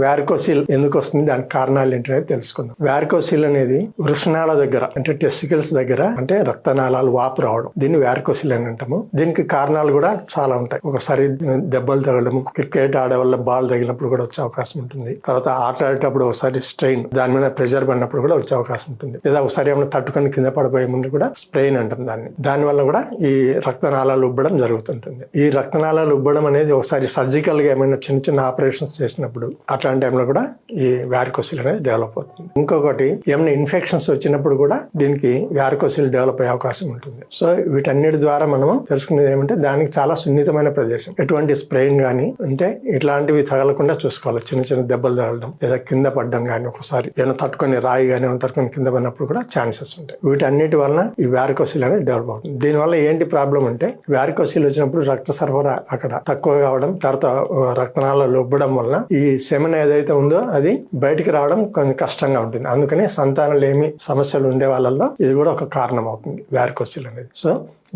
Varicocele ఎందుకు వస్తుంది, దానికి కారణాలు ఏంటనేది తెలుసుకుందాం. వ్యారికోసిల్ అనేది వృషణాల దగ్గర అంటే టెస్టికల్స్ దగ్గర అంటే రక్తనాళాలు వాపు రావడం, దీన్ని వ్యారికోసిల్ అని అంటాము. దీనికి కారణాలు కూడా చాలా ఉంటాయి. ఒకసారి దెబ్బలు తగలడం, క్రికెట్ ఆడే వల్ల బాల్ తగిలినప్పుడు కూడా వచ్చే అవకాశం ఉంటుంది. తర్వాత ఆట ఆడేటప్పుడు ఒకసారి స్ట్రెయిన్, దాని మీద ప్రెషర్ పడినప్పుడు కూడా వచ్చే అవకాశం ఉంటుంది. లేదా ఒకసారి ఏమైనా తట్టుకొని కింద పడిపోయే ముందు కూడా స్ప్రెయిన్ అంటాం దాన్ని. దాని వల్ల కూడా ఈ రక్తనాళాలు ఉబ్బడం జరుగుతుంటుంది. ఈ రక్తనాళాలు ఉబ్బడం అనేది ఒకసారి సర్జికల్ గా ఏమైనా చిన్న చిన్న ఆపరేషన్స్ చేసినప్పుడు అట్లాంటి టైంలో కూడా ఈ వ్యారికోసిల్ అనేది డెవలప్ అవుతుంది. ఇంకొకటి ఏమైనా ఇన్ఫెక్షన్స్ వచ్చినప్పుడు కూడా దీనికి వ్యారికోసిల్ డెవలప్ అయ్యే అవకాశం ఉంటుంది. సో వీటన్నిటి ద్వారా మనము తెలుసుకునేది ఏమంటే దానికి చాలా సున్నితమైన ప్రదేశం. ఎటువంటి స్ప్రెయిన్ గానీ అంటే ఇట్లాంటివి తగలకుండా చూసుకోవాలి. చిన్న చిన్న దెబ్బలు తగలడం లేదా కింద పడడం గానీ, ఒకసారి ఏమైనా తట్టుకొని రాయి గానీ తట్టుకొని కింద పడినప్పుడు కూడా ఛాన్సెస్ ఉంటాయి. వీటన్నిటి వలన ఈ వ్యారికోసిల్ అనేది డెవలప్ అవుతుంది. దీనివల్ల ఏంటి ప్రాబ్లం అంటే వ్యారికోసిల్ వచ్చినప్పుడు రక్త సరఫరా అక్కడ తక్కువ కావడం, తర్వాత రక్తనాళాలు ఉబ్బడం వల్ల ఈ సెమెన్ ఏదైతే ఉందో అది బయటికి రావడం కొంచెం కష్టంగా ఉంటుంది. అందుకని సంతానలేమి సమస్యలు ఉండే వాళ్ళల్లో ఇది కూడా ఒక కారణం అవుతుంది వ్యారికోసిల్ అనేది. సో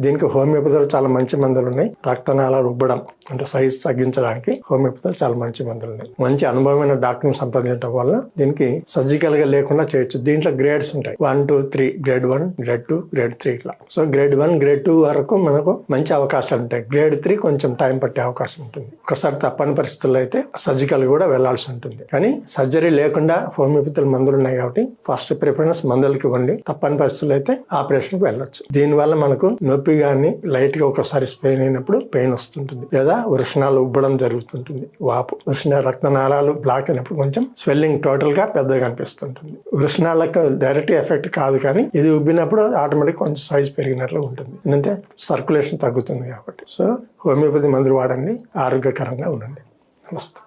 దీనికి హోమియోపతిలో చాలా మంచి మందులు ఉన్నాయి. రక్తనాళాలు ఉబ్బడం అంటే సైజ్ తగ్గించడానికి హోమియోపతిలో చాలా మంచి మందులు ఉన్నాయి. మంచి అనుభవమైన డాక్టర్ని సంప్రదించడం వల్ల దీనికి సర్జికల్ గా లేకుండా చేయొచ్చు. దీంట్లో గ్రేడ్స్ ఉంటాయి, 1, 2, 3, గ్రేడ్ 1, గ్రేడ్ 2, గ్రేడ్ 3 ఇట్లా. సో గ్రేడ్ 1, గ్రేడ్ 2 వరకు మనకు మంచి అవకాశాలు ఉంటాయి. గ్రేడ్ 3 కొంచెం టైం పట్టే అవకాశం ఉంటుంది. ఒకసారి తప్పని పరిస్థితుల్లో అయితే సర్జికల్ కూడా వెళ్లాల్సి ఉంటుంది. కానీ సర్జరీ లేకుండా హోమియోపతిలో మందులు ఉన్నాయి కాబట్టి ఫస్ట్ ప్రిఫరెన్స్ మందులకి ఇవ్వండి. తప్పని పరిస్థితుల్లో అయితే ఆపరేషన్ కి వెళ్ళొచ్చు. దీనివల్ల మనకు నొప్పి గానీ లైట్ గా ఒకసారి స్పెయిన్ అయినప్పుడు పెయిన్ వస్తుంటుంది, లేదా వృషణాలు ఉబ్బడం జరుగుతుంటుంది. వాపు వృషణ రక్తనాళాలు బ్లాక్ అయినప్పుడు కొంచెం స్వెల్లింగ్ టోటల్ గా పెద్దగా కనిపిస్తుంటుంది. వృషణాలకు డైరెక్ట్ ఎఫెక్ట్ కాదు, కానీ ఇది ఉబ్బినప్పుడు ఆటోమేటిక్ కొంచెం సైజ్ పెరిగినట్లు ఉంటుంది. ఎందుకంటే సర్క్యులేషన్ తగ్గుతుంది కాబట్టి. సో హోమియోపతి మందులు వాడండి, ఆరోగ్యకరంగా ఉండండి. నమస్తే.